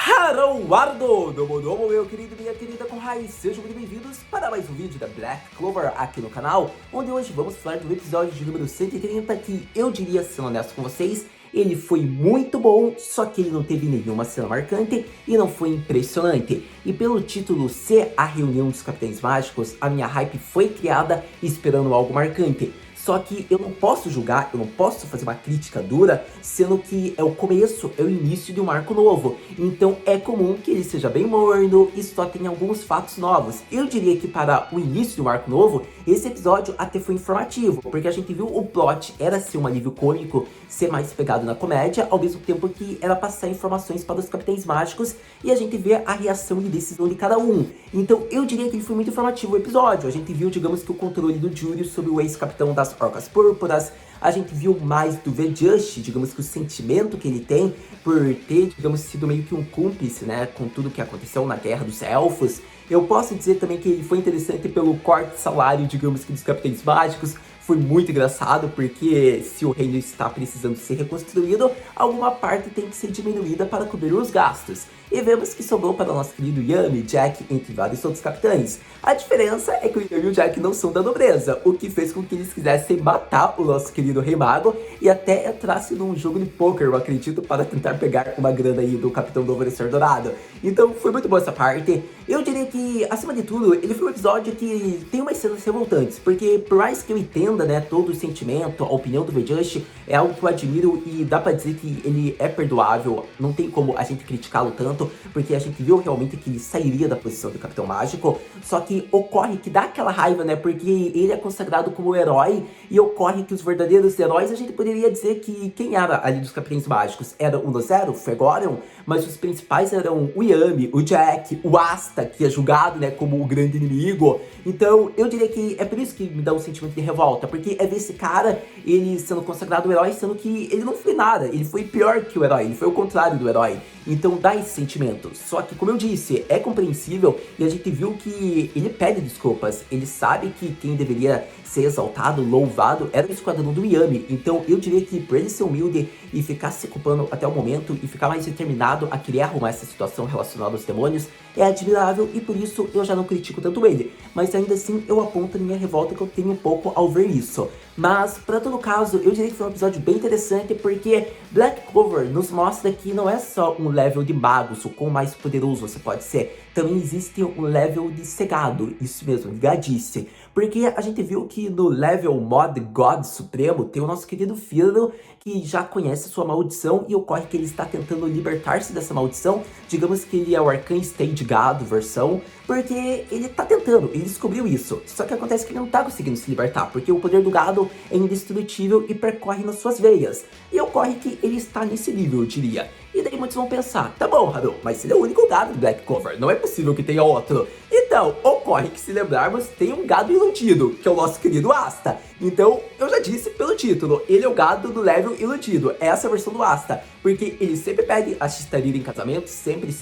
Harowardo, domo, meu querido e minha querida Kohai, sejam muito bem-vindos para mais um vídeo da Black Clover aqui no canal, onde hoje vamos falar do episódio de número 130, que eu diria, sendo honesto com vocês, ele foi muito bom, só que ele não teve nenhuma cena marcante e não foi impressionante. E pelo título ser a reunião dos Capitães Mágicos, a minha hype foi criada esperando algo marcante. Só que eu não posso julgar, eu não posso fazer uma crítica dura, sendo que é o começo, é o início de um arco novo. Então é comum que ele seja bem morno e só tenha alguns fatos novos. Eu diria que para o início de um arco novo, esse episódio até foi informativo, porque a gente viu o plot era ser um alívio cômico, ser mais pegado na comédia, ao mesmo tempo que era passar informações para os Capitães Mágicos e a gente vê a reação e decisão de cada um. Então eu diria que ele foi muito informativo o episódio. A gente viu, digamos que o controle do Júlio sobre o ex-capitão das Orcas Púrpuras, a gente viu mais do V-Just, digamos que o sentimento que ele tem por ter, digamos, sido meio que um cúmplice, né, com tudo que aconteceu na Guerra dos Elfos. Eu posso dizer também que ele foi interessante pelo corte de salário, digamos que dos Capitães Mágicos. Foi muito engraçado, porque se o reino está precisando ser reconstruído, alguma parte tem que ser diminuída para cobrir os gastos. E vemos que sobrou para o nosso querido Yami, Jack, entre vários outros capitães. A diferença é que o Yami e o Jack não são da nobreza, o que fez com que eles quisessem matar o nosso querido Rei Mago e até entrasse num jogo de poker, eu acredito, para tentar pegar uma grana aí do Capitão do Alvorecer Dourado. Então foi muito boa essa parte. Eu diria que, acima de tudo, ele foi um episódio que tem umas cenas revoltantes, porque por mais que eu entenda, né, todo o sentimento, a opinião do V-Just, é algo que eu admiro e dá pra dizer que ele é perdoável, não tem como a gente criticá-lo tanto, porque a gente viu realmente que ele sairia da posição do Capitão Mágico, só que ocorre que dá aquela raiva, né, porque ele é consagrado como herói, e ocorre que os verdadeiros heróis, a gente poderia dizer que quem era ali dos Capitães Mágicos era o Nozero, o Fregorion, mas os principais eram o Yami, o Jack, o Asta, que é julgado, né, como o grande inimigo. Então eu diria que é por isso que me dá um sentimento de revolta, porque é ver esse cara, ele sendo consagrado herói, sendo que ele não foi nada, ele foi pior que o herói, ele foi o contrário do herói. Então dá esse sentimento. Só que, como eu disse, é compreensível e a gente viu que ele pede desculpas. Ele sabe que quem deveria ser exaltado, louvado, era o esquadrão do Yami. Então eu diria que por ele ser humilde e ficar se culpando até o momento e ficar mais determinado a querer arrumar essa situação relacionada aos demônios, é admirável e por isso eu já não critico tanto ele. Mas ainda assim eu aponto a minha revolta que eu tenho um pouco ao ver isso. Mas, para todo caso, eu diria que foi um episódio bem interessante porque Black Clover nos mostra que não é só um level de magos, o quão mais poderoso você pode ser. Também existe um level de cegado, isso mesmo, de gadice. Porque a gente viu que no level Mod God Supremo tem o nosso querido Firo, que já conhece sua maldição e ocorre que ele está tentando libertar-se dessa maldição. Digamos que ele é o Arcane Stage Gado versão, porque ele tá tentando, ele descobriu isso. Só que acontece que ele não tá conseguindo se libertar, porque o poder do gado é indestrutível e percorre nas suas veias. E ocorre que ele está nesse nível, eu diria. E daí muitos vão pensar, tá bom, Haru, mas ele é o único gado do Black Clover, não é possível que tenha outro. Então, ocorre que, se lembrarmos, tem um gado iludido, que é o nosso querido Asta. Então, eu já disse pelo título, ele é o gado do level iludido, essa é a versão do Asta. Porque ele sempre pede a Shitarira em casamento, sempre,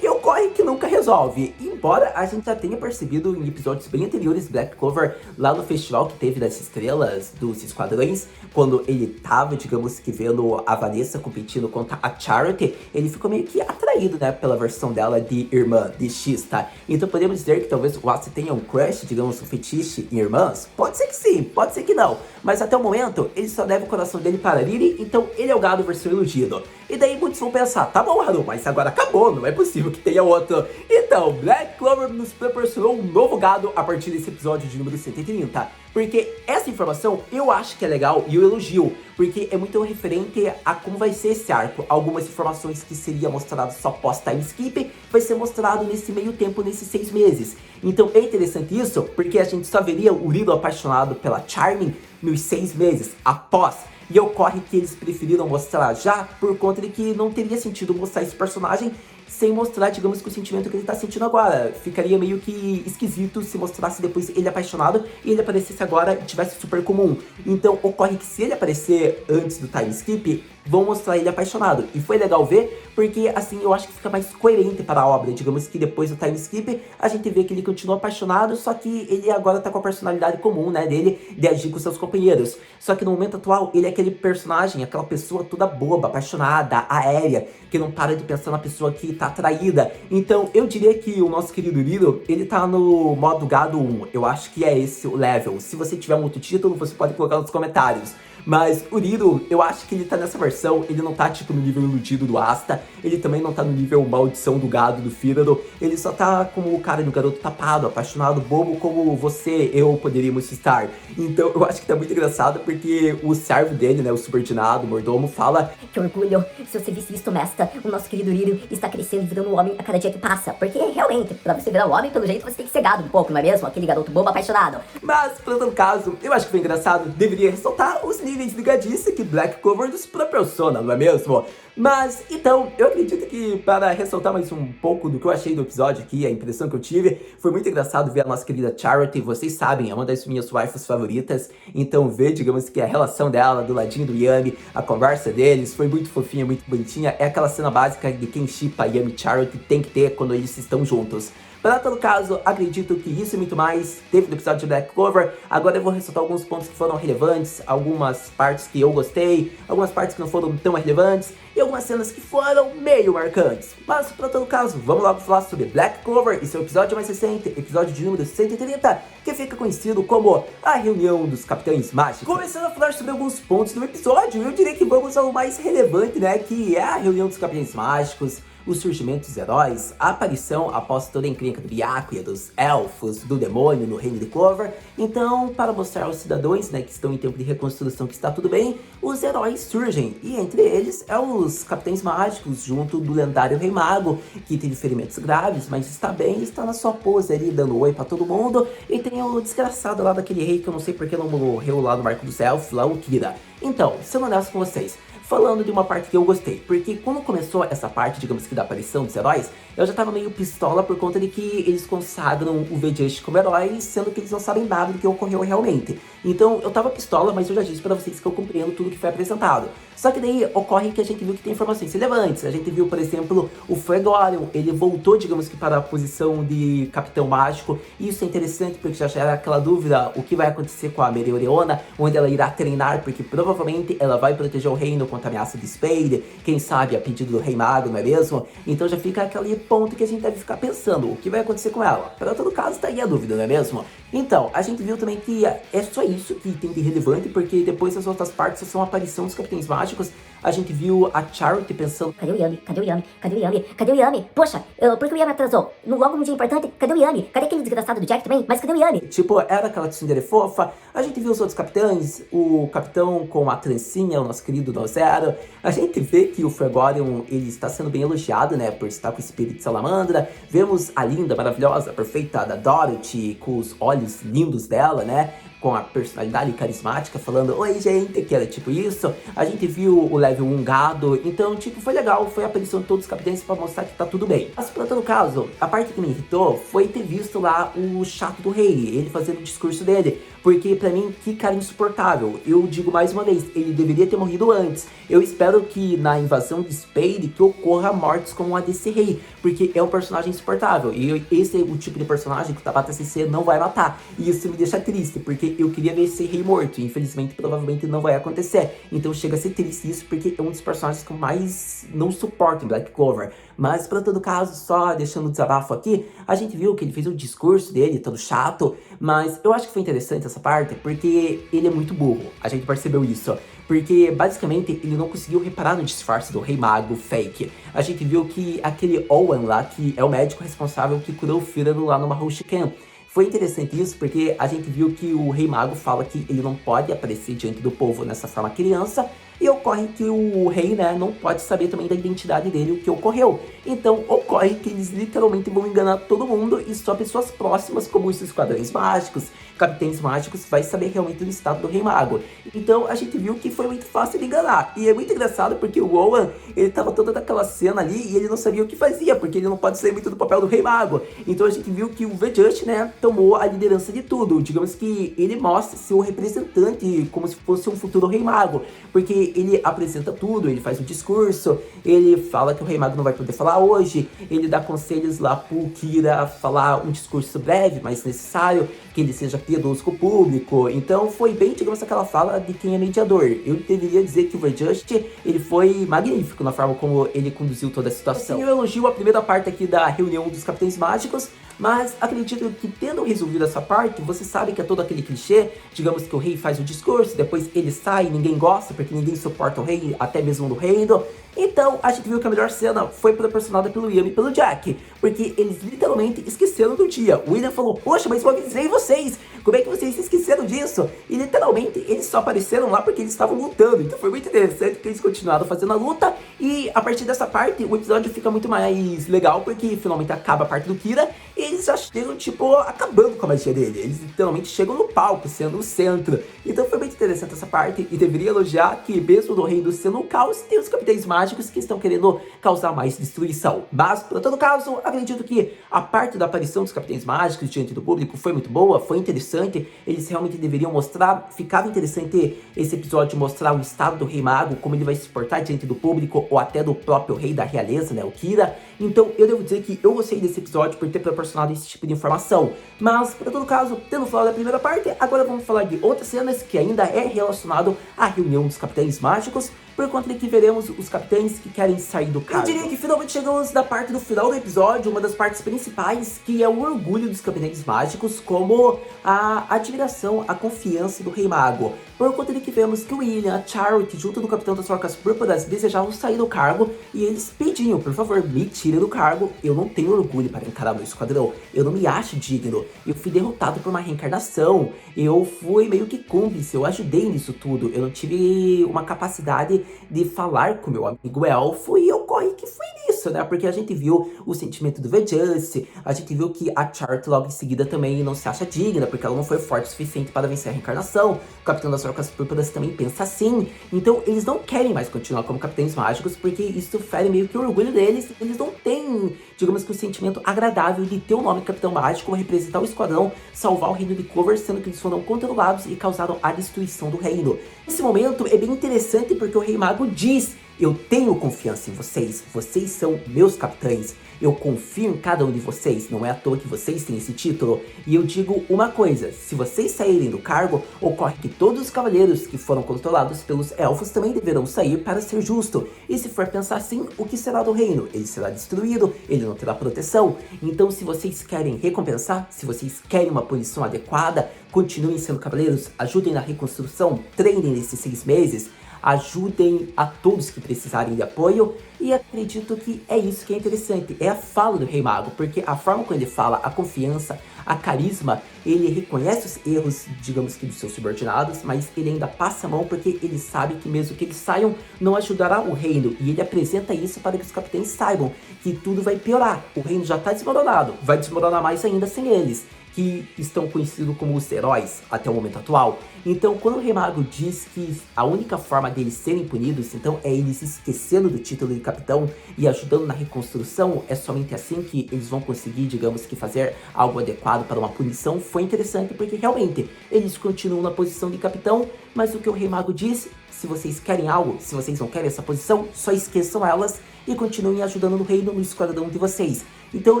e ocorre que nunca resolve. E embora a gente já tenha percebido em episódios bem anteriores Black Clover, lá no festival que teve das estrelas, dos esquadrões, quando ele tava, digamos que vendo a Vanessa competindo contra a Charity, ele ficou meio que atraído, né, pela versão dela de irmã, de Shista. Então podemos dizer que talvez o Asta tenha um crush, digamos, um fetiche em irmãs? Pode ser que sim, pode ser que não. Mas até o momento, ele só deve o coração dele para Riri, então ele é o gado versão iludido. E daí muitos vão pensar, tá bom, Haru, mas agora acabou, não é possível que tenha outro. Então, Black Clover nos proporcionou um novo gado a partir desse episódio de número 130. Porque essa informação eu acho que é legal e eu elogio, porque é muito referente a como vai ser esse arco. Algumas informações que seria mostrado só pós-time skip, vai ser mostrado nesse meio tempo, nesses 6 meses. Então é interessante isso, porque a gente só veria o Lilo apaixonado pela Charming nos 6 meses após. E ocorre que eles preferiram mostrar já por conta de que não teria sentido mostrar esse personagem sem mostrar, digamos, que o sentimento que ele tá sentindo agora. Ficaria meio que esquisito se mostrasse depois ele apaixonado e ele aparecesse agora e tivesse super comum. Então ocorre que se ele aparecer antes do time skip, vão mostrar ele apaixonado. E foi legal ver, porque assim eu acho que fica mais coerente para a obra. Digamos que depois do time skip, a gente vê que ele continua apaixonado, só que ele agora tá com a personalidade comum, né, dele, de agir com seus companheiros. Só que no momento atual, ele é aquele personagem, aquela pessoa toda boba, apaixonada, aérea, que não para de pensar na pessoa que tá traída. Então eu diria que o nosso querido Riro, ele tá no modo gado 1. Eu acho que é esse o level. Se você tiver um outro título, você pode colocar nos comentários. Mas o Riro, eu acho que ele tá nessa versão, ele não tá tipo no nível iludido do Asta, ele também não tá no nível maldição do gado do Fígado, ele só tá como o cara de um garoto tapado, apaixonado, bobo, como você, eu poderíamos estar. Então eu acho que tá muito engraçado porque o servo dele, né, o subordinado, o mordomo, fala: que orgulho, se você visse isto, mestra, o nosso querido Riro está crescendo e virando um homem a cada dia que passa. Porque realmente, pra você virar um homem, pelo jeito você tem que ser gado um pouco, não é mesmo? Aquele garoto bobo apaixonado. Mas, pra todo caso, eu acho que foi engraçado, deveria ressaltar os níveis de gadice que Black Clover nos proporciona, não é mesmo? Mas, então, eu acredito que para ressaltar mais um pouco do que eu achei do episódio aqui, a impressão que eu tive, foi muito engraçado ver a nossa querida Charity, vocês sabem, é uma das minhas waifus favoritas, então ver, digamos que a relação dela do ladinho do Yami, a conversa deles, foi muito fofinha, muito bonitinha, é aquela cena básica de quem shippa Yami e Charity tem que ter quando eles estão juntos. Para todo caso, acredito que isso e muito mais teve no episódio de Black Clover. Agora eu vou ressaltar alguns pontos que foram relevantes, algumas partes que eu gostei, algumas partes que não foram tão relevantes e algumas cenas que foram meio marcantes. Mas para todo caso, vamos logo falar sobre Black Clover e seu episódio mais recente, episódio de número 130, que fica conhecido como a reunião dos Capitães Mágicos. Começando a falar sobre alguns pontos do episódio, eu diria que vamos ao mais relevante, né, que é a reunião dos Capitães Mágicos, o surgimento dos heróis, a aparição após toda a encrenca do Byakuya, dos elfos, do demônio no reino de Clover. Então, para mostrar aos cidadãos, né, que estão em tempo de reconstrução que está tudo bem, os heróis surgem, e entre eles é os Capitães Mágicos, junto do lendário Rei Mago, que teve ferimentos graves, mas está bem, está na sua pose ali, dando oi pra todo mundo, e tem o desgraçado lá daquele rei que eu não sei porque não morreu lá no Marco dos Elfos, lá o Kira. Então, sendo honesto com vocês, falando de uma parte que eu gostei, porque quando começou essa parte, digamos que da aparição dos heróis, eu já tava meio pistola por conta de que eles consagram o V-Just como herói, sendo que eles não sabem nada do que ocorreu realmente. Então eu tava pistola, mas eu já disse pra vocês que eu compreendo tudo que foi apresentado. Só que daí ocorre que a gente viu que tem informações relevantes. A gente viu, por exemplo, o Fregorion, ele voltou, digamos que para a posição de Capitão Mágico. E isso é interessante porque já era aquela dúvida, o que vai acontecer com a Mereoreona, onde ela irá treinar, porque provavelmente ela vai proteger o reino contra a ameaça de Spade, quem sabe a pedido do Rei Mago, não é mesmo? Então já fica aquele ponto que a gente deve ficar pensando, o que vai acontecer com ela? Para todo caso, tá aí a dúvida, não é mesmo? Então, a gente viu também que é só isso que tem de relevante, porque depois as outras partes são a aparição dos Capitães Mágicos. A gente viu a Charity pensando: cadê o Yami? Cadê o Yami? Cadê o Yami? Cadê o Yami? Poxa, por que o Yami atrasou? Logo num dia importante, cadê o Yami? Cadê aquele desgraçado do Jack também? Mas cadê o Yami? tipo, era aquela tsundere fofa. A gente viu os outros capitães, o capitão com a trancinha, o nosso querido Nozero. A gente vê que o Fregorion, ele está sendo bem elogiado, né, por estar com o espírito de salamandra. Vemos a linda, maravilhosa, perfeita da Dorothy, com os olhos lindos dela, né, com a personalidade carismática, falando: oi gente, que era tipo isso. A gente viu o level 1 gado, então tipo, foi legal, foi a aparição de todos os capitães pra mostrar que tá tudo bem. Mas pra todo caso, a parte que me irritou foi ter visto lá o chato do rei, ele fazendo o discurso dele, porque pra mim, que cara insuportável. Eu digo mais uma vez, ele deveria ter morrido antes. Eu espero que na invasão de Spade que ocorra mortes como a desse rei, porque é um personagem insuportável, e esse é o tipo de personagem que o Tabata CC não vai matar, e isso me deixa triste, porque eu queria ver esse rei morto, e infelizmente provavelmente não vai acontecer. Então chega a ser triste isso, porque é um dos personagens que eu mais não suporto em Black Clover. Mas pra todo caso, só deixando o desabafo aqui, a gente viu que ele fez o discurso dele, todo chato, mas eu acho que foi interessante essa parte, porque ele é muito burro, a gente percebeu isso. Porque, basicamente, ele não conseguiu reparar no disfarce do Rei Mago fake. A gente viu que aquele Owen lá, que é o médico responsável que curou o Fígado lá no Mahou Shiken. Foi interessante isso, porque a gente viu que o Rei Mago fala que ele não pode aparecer diante do povo nessa forma criança, e ocorre que o rei, né, não pode saber também da identidade dele, o que ocorreu. Então ocorre que eles literalmente vão enganar todo mundo, e só pessoas próximas, como os esquadrões mágicos, capitães mágicos, vai saber realmente do estado do Rei Mago. Então a gente viu que foi muito fácil de enganar. E é muito engraçado porque o Owen, ele tava toda daquela cena ali e ele não sabia o que fazia, porque ele não pode sair muito do papel do Rei Mago. Então a gente viu que o V-Just, né, tomou a liderança de tudo. Digamos que ele mostra ser o representante, como se fosse um futuro Rei Mago, porque porque ele apresenta tudo, ele faz um discurso, ele fala que o Rei Mago não vai poder falar hoje, ele dá conselhos lá pro Kira falar um discurso breve, mas necessário, que ele seja piedoso com o público. Então foi bem, digamos, aquela fala de quem é mediador. Eu deveria dizer que o Verjust, ele foi magnífico na forma como ele conduziu toda a situação. Assim, eu elogio a primeira parte aqui da reunião dos Capitães Mágicos, mas acredito que tendo resolvido essa parte, você sabe que é todo aquele clichê, digamos que o rei faz o discurso, depois ele sai, ninguém gosta, porque ninguém suporta o rei, até mesmo no reino. Então, a gente viu que a melhor cena foi proporcionada pelo William e pelo Jack, porque eles literalmente esqueceram do dia. O William falou, poxa, mas eu avisei vocês, como é que vocês se esqueceram disso? E literalmente, eles só apareceram lá porque eles estavam lutando, então foi muito interessante que eles continuaram fazendo a luta, e a partir dessa parte, o episódio fica muito mais legal, porque finalmente acaba a parte do Kira, e eles já chegam, tipo, acabando com a magia dele, eles literalmente chegam no palco, sendo o centro. Então foi muito interessante essa parte, e deveria elogiar que mesmo no reino sendo um caos, tem os Capitães Mágicos que estão querendo causar mais destruição. Mas, por todo caso, acredito que a parte da aparição dos Capitães Mágicos diante do público foi muito boa, foi interessante, eles realmente deveriam mostrar, ficava interessante esse episódio mostrar o estado do Rei Mago, como ele vai se portar diante do público, ou até do próprio Rei da Realeza, né, o Kira. Então, eu devo dizer que eu gostei desse episódio por ter proporcionado esse tipo de informação. Mas, por todo caso, tendo falado da primeira parte, agora vamos falar de outras cenas que ainda é relacionado à reunião dos Capitães Mágicos, por conta de que veremos os capitães que querem sair do cargo. Eu diria que finalmente chegamos na parte do final do episódio, uma das partes principais, que é o orgulho dos Capitães Mágicos, como a admiração, a confiança do Rei Mago. Por conta de que vemos que o William, a Charity, junto do Capitão das Orcas Púrpuras, desejavam sair do cargo, e eles pediam, por favor, me tirem do cargo, eu não tenho orgulho para encarar meu esquadrão, eu não me acho digno, eu fui derrotado por uma reencarnação, eu fui meio que cúmplice, eu ajudei nisso tudo, eu não tive uma capacidade de falar com meu amigo Elfo, e ocorre que foi nisso, né, porque a gente viu o sentimento do Verjust, a gente viu que a Charity logo em seguida também não se acha digna, porque ela não foi forte o suficiente para vencer a reencarnação, o Capitão das Orcas Púrpuras também pensa assim, então eles não querem mais continuar como Capitães Mágicos, porque isso fere meio que o orgulho deles, eles não têm, digamos que o sentimento agradável de ter o nome Capitão Mágico, representar o esquadrão, salvar o reino de Clover, sendo que eles foram controlados e causaram a destruição do reino. Nesse momento é bem interessante porque o Rei Mago diz, eu tenho confiança em vocês, vocês são meus capitães, eu confio em cada um de vocês, não é à toa que vocês têm esse título, e eu digo uma coisa, se vocês saírem do cargo, ocorre que todos os cavaleiros que foram controlados pelos elfos também deverão sair para ser justo, e se for pensar assim, o que será do reino? Ele será destruído, ele não terá proteção, então se vocês querem recompensar, se vocês querem uma punição adequada, continuem sendo cavaleiros, ajudem na reconstrução, treinem nesses 6 meses, ajudem a todos que precisarem de apoio, e acredito que é isso que é interessante, é a fala do Rei Mago, porque a forma como ele fala, a confiança, a carisma, ele reconhece os erros, digamos que dos seus subordinados, mas ele ainda passa a mão porque ele sabe que mesmo que eles saiam, não ajudará o reino, e ele apresenta isso para que os capitães saibam que tudo vai piorar, o reino já está desmoronado, vai desmoronar mais ainda sem eles, que estão conhecidos como os heróis até o momento atual. Então, quando o Rei Mago diz que a única forma deles serem punidos, então, é eles esquecendo do título de capitão e ajudando na reconstrução, é somente assim que eles vão conseguir, digamos que, fazer algo adequado para uma punição, foi interessante porque, realmente, eles continuam na posição de capitão, mas o que o Rei Mago diz, se vocês querem algo, se vocês não querem essa posição, só esqueçam elas e continuem ajudando no reino, no esquadrão de vocês. Então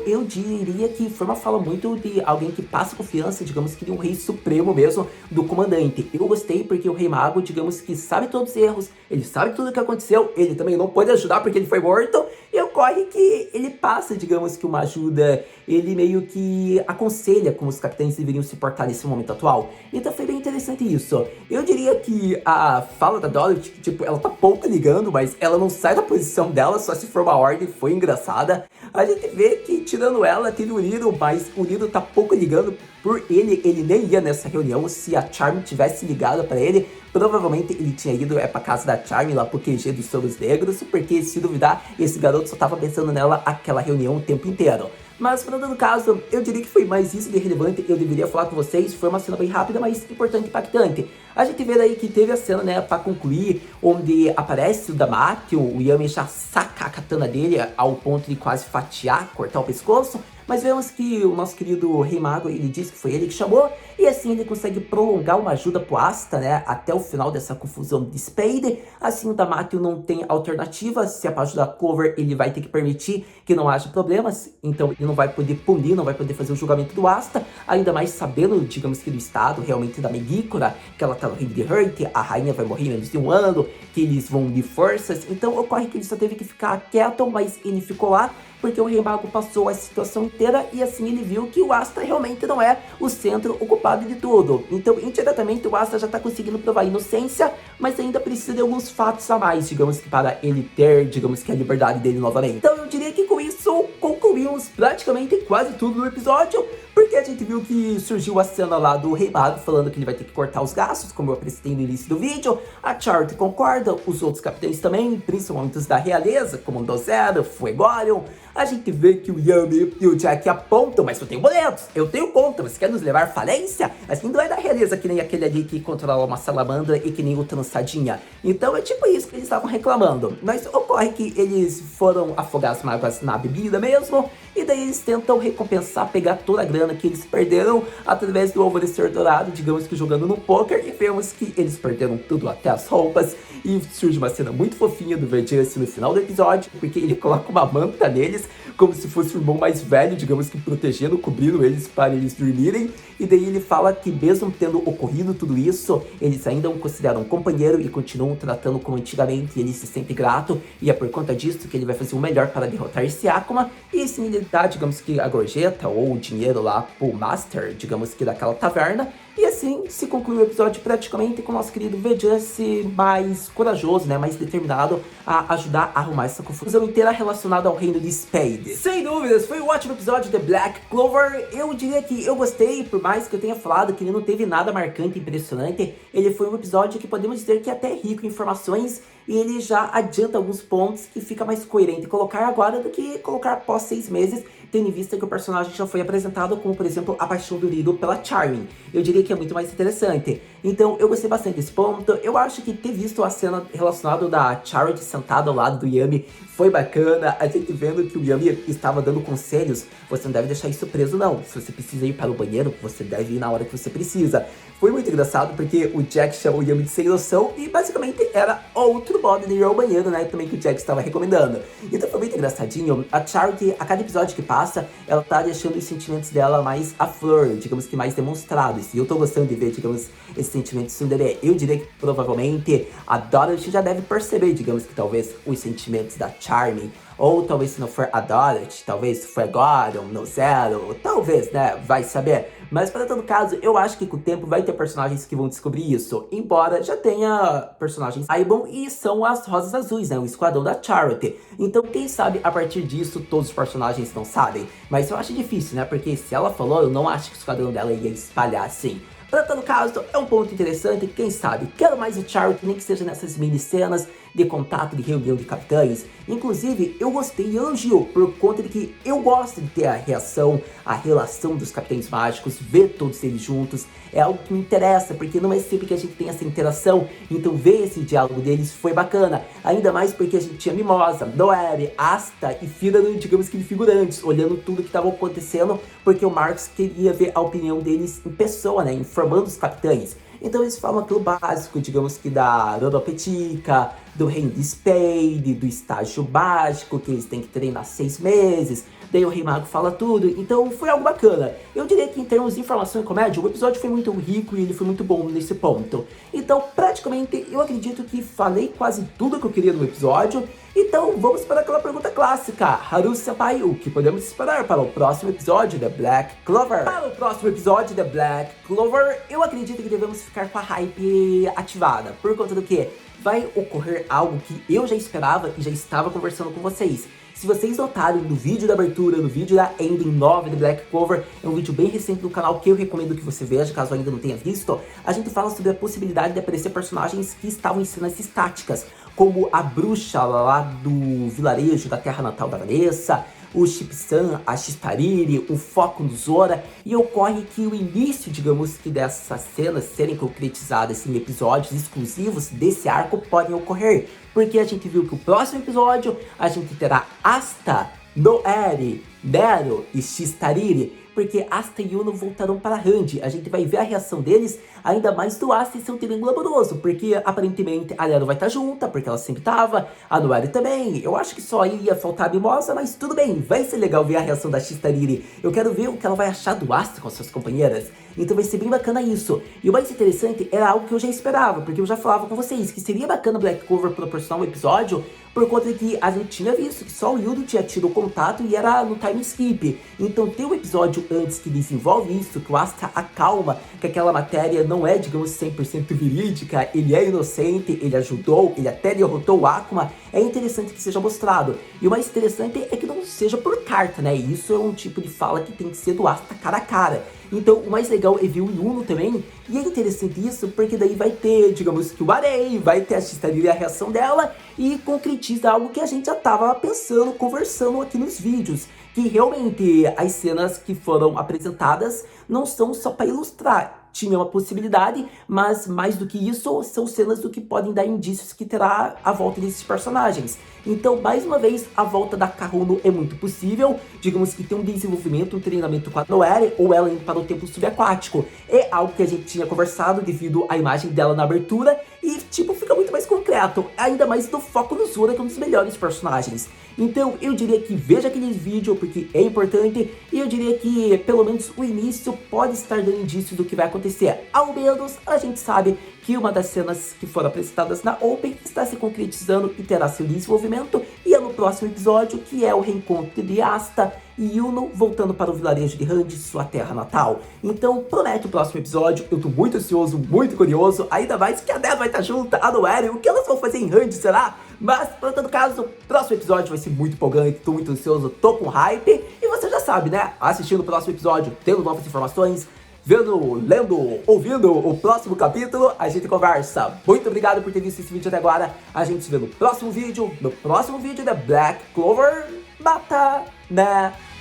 eu diria que foi uma fala muito de alguém que passa confiança, digamos que de um rei supremo mesmo, do comandante. Eu gostei porque o Rei Mago, digamos que sabe todos os erros, ele sabe tudo o que aconteceu, ele também não pode ajudar porque ele foi morto, e ocorre que ele passa, digamos que uma ajuda, ele meio que aconselha como os capitães deveriam se portar nesse momento atual. Então foi bem interessante isso. Eu diria que a fala da Dorothy, tipo, ela tá pouco ligando, mas ela não sai da posição dela, só se for uma ordem, foi engraçada. A gente vê que, tirando ela, tem o Liro, mas o Liro tá pouco ligando por ele nem ia nessa reunião. Se a Charm tivesse ligado pra ele, provavelmente ele tinha ido pra casa da Charm, lá pro QG dos Solos Negros, porque, se duvidar, esse garoto só tava pensando nela aquela reunião o tempo inteiro. Mas, para todo caso, eu diria que foi mais isso de relevante, eu deveria falar com vocês, foi uma cena bem rápida, mas importante e impactante. A gente vê daí que teve a cena, né, pra concluir, onde aparece o Damakio, o Yami já saca a katana dele ao ponto de quase fatiar, cortar o pescoço, Mas vemos que o nosso querido Rei Mago, ele disse que foi ele que chamou, e assim ele consegue prolongar uma ajuda pro Asta, né, até o final dessa confusão de Spade. Assim o Damato não tem alternativa, se é pra ajudar a Clover, ele vai ter que permitir que não haja problemas, então ele não vai poder punir, não vai poder fazer o julgamento do Asta, ainda mais sabendo, digamos que do estado realmente da Megikora, que ela tá no reino de Hurt, a rainha vai morrer em menos de um ano, que eles vão unir forças, então ocorre que ele só teve que ficar quieto, mas ele ficou lá, porque o Rei Mago passou a situação inteira e assim ele viu que o Asta realmente não é o centro ocupado de tudo. Então, indiretamente, o Asta já tá conseguindo provar inocência, mas ainda precisa de alguns fatos a mais, digamos que para ele ter, digamos que a liberdade dele novamente. Então, eu diria que com isso concluímos praticamente quase tudo do episódio, porque a gente viu que surgiu a cena lá do Rei Mago falando que ele vai ter que cortar os gastos, como eu apresentei no início do vídeo. A Charity concorda, os outros capitães também, principalmente os da realeza, como o Dozero, Fuegorion. A gente vê que o Yami e o Jack apontam, mas eu tenho boletos, eu tenho conta, você quer nos levar à falência? Assim não é da realeza que nem aquele ali que controla uma salamandra e que nem o Trançadinha. Então é tipo isso que eles estavam reclamando. Mas ocorre que eles foram afogar as mágoas na bebida mesmo, e daí eles tentam recompensar, pegar toda a grana que eles perderam através do Alvorecer Dourado, digamos que jogando no poker, e vemos que eles perderam tudo, até as roupas, e surge uma cena muito fofinha do Verdice no final do episódio, porque ele coloca uma manta neles, como se fosse o irmão mais velho, digamos que protegendo, cobrindo eles para eles dormirem, e daí ele fala que mesmo tendo ocorrido tudo isso, eles ainda o consideram um companheiro e continuam tratando como antigamente, e ele se sente grato, e é por conta disso que ele vai fazer o melhor para derrotar esse Akuma, e assim ele dá, digamos que a gorjeta ou o dinheiro lá pro Master, digamos que daquela taverna, e assim se conclui o episódio praticamente com o nosso querido Verdice mais corajoso, né, mais determinado a ajudar a arrumar essa confusão inteira relacionada ao reino de Spade. Sem dúvidas, foi um ótimo episódio de Black Clover. Eu diria que eu gostei, por mais que eu tenha falado que ele não teve nada marcante e impressionante, ele foi um episódio que podemos dizer que é até rico em informações, e ele já adianta alguns pontos que fica mais coerente colocar agora do que colocar após 6 meses, tendo em vista que o personagem já foi apresentado como, por exemplo, a paixão do Rido pela Charming. Eu diria que é muito mais interessante. Então, eu gostei bastante desse ponto. Eu acho que ter visto a cena relacionada da Charity sentada ao lado do Yami foi bacana. A gente vendo que o Yami estava dando conselhos. Você não deve deixar isso preso, não. Se você precisa ir para o banheiro, você deve ir na hora que você precisa. Foi muito engraçado porque o Jack chamou o Yami de sem noção e basicamente era outro modo de ir ao banheiro, né? Também que o Jack estava recomendando. Então foi muito engraçadinho. A Charity, a cada episódio que passa, ela tá deixando os sentimentos dela mais à flor, digamos que mais demonstrados. E eu tô gostando de ver, digamos, esses sentimentos tsundere. Eu diria que provavelmente a Dorothy já deve perceber, digamos que talvez os sentimentos da Charming. Ou talvez se não for a Dorothy, talvez se for agora, um No Zero, talvez, né, vai saber. Mas para todo caso, eu acho que com o tempo vai ter personagens que vão descobrir isso. Embora já tenha personagens que saibam e são as Rosas Azuis, né, o esquadrão da Charity. Então quem sabe a partir disso todos os personagens não sabem. Mas eu acho difícil, né, porque se ela falou, eu não acho que o esquadrão dela ia espalhar assim. Para todo caso, é um ponto interessante, quem sabe, quero mais de Charity, nem que seja nessas mini cenas de contato, de reunião de capitães. Inclusive, eu gostei e elogio, por conta de que eu gosto de ter a reação, a relação dos capitães mágicos, ver todos eles juntos, é algo que me interessa, porque não é sempre que a gente tem essa interação, então ver esse diálogo deles foi bacana, ainda mais porque a gente tinha Mimosa, Noelle, Asta e Fírano, digamos que de figurantes, olhando tudo que estava acontecendo, porque o Marcos queria ver a opinião deles em pessoa, né, informando os capitães. Então eles falam aquilo básico, digamos que da Rodopetica, do reino de Spade, do estágio básico, que eles têm que treinar 6 meses, daí o Rei Mago fala tudo, então foi algo bacana. Eu diria que em termos de informação e comédia, o episódio foi muito rico e ele foi muito bom nesse ponto. Então, praticamente, eu acredito que falei quase tudo que eu queria no episódio. Então, vamos para aquela pergunta clássica. Haru-senpai, o que podemos esperar para o próximo episódio de Black Clover? Para o próximo episódio de Black Clover, eu acredito que devemos ficar com a hype ativada. Por conta do que? Vai ocorrer algo que eu já esperava e já estava conversando com vocês. Se vocês notarem no vídeo da abertura, no vídeo da Ending 9 de Black Clover, é um vídeo bem recente do canal que eu recomendo que você veja, caso ainda não tenha visto, a gente fala sobre a possibilidade de aparecer personagens que estavam em cenas estáticas, como a bruxa lá do vilarejo da terra natal da Vanessa, o Ship-san, a Shittariri, o foco no Zora, e ocorre que o início, digamos que dessas cenas serem concretizadas em episódios exclusivos desse arco podem ocorrer, porque a gente viu que o próximo episódio a gente terá Asta Noeri, Nero e Shishtariri, porque Asta e Yuno voltaram para Randy. A gente vai ver a reação deles, ainda mais do Asta e seu triângulo amoroso, porque aparentemente a Nero vai estar junta, porque ela sempre tava, a Noeri também. Eu acho que só ia faltar a Mimosa, mas tudo bem, vai ser legal ver a reação da Shishtariri. Eu quero ver o que ela vai achar do Asta com as suas companheiras, então vai ser bem bacana isso. E o mais interessante era algo que eu já esperava, porque eu já falava com vocês que seria bacana Black Clover proporcionar um episódio, por conta de que a gente tinha visto que só o Yuno tinha tido o contato e era no time skip. Então tem um episódio antes que desenvolve isso, que o Asta acalma que aquela matéria não é, digamos, 100% verídica, ele é inocente, ele ajudou, ele até derrotou o Akuma. É interessante que seja mostrado. E o mais interessante é que não seja por carta, né? Isso é um tipo de fala que tem que ser do Asta cara a cara. Então o mais legal é ver o Yuno também, e é interessante isso porque daí vai ter, digamos que o Arei, vai ter a Shishtariri, a reação dela, e concretiza algo que a gente já tava pensando, conversando aqui nos vídeos, que realmente as cenas que foram apresentadas não são só para ilustrar. Tinha uma possibilidade, mas mais do que isso, são cenas do que podem dar indícios que terá a volta desses personagens. Então, mais uma vez, a volta da Kahono é muito possível. Digamos que tem um desenvolvimento, um treinamento com a Noeri, ou ela indo para o templo subaquático. É algo que a gente tinha conversado devido à imagem dela na abertura, e tipo, fica muito mais concreto, ainda mais do foco no Zora, que é um dos melhores personagens. Então eu diria que veja aquele vídeo porque é importante, e eu diria que pelo menos o início pode estar dando indícios do que vai acontecer. Ao menos a gente sabe que uma das cenas que foram apresentadas na Open está se concretizando e terá seu desenvolvimento, e é no próximo episódio, que é o reencontro de Asta e Yuno voltando para o vilarejo de Randy, sua terra natal. Então promete o próximo episódio, eu tô muito ansioso, muito curioso, ainda mais que a Nero vai estar junta, a Noeri, o que elas vão fazer em Randy, será? Mas, por todo caso, o próximo episódio vai ser muito empolgante, tô muito ansioso, tô com hype, e você já sabe, né? Assistindo o próximo episódio, tendo novas informações, vendo, lendo, ouvindo o próximo capítulo, a gente conversa. Muito obrigado por ter visto esse vídeo até agora, a gente se vê no próximo vídeo da Black Clover Batanero.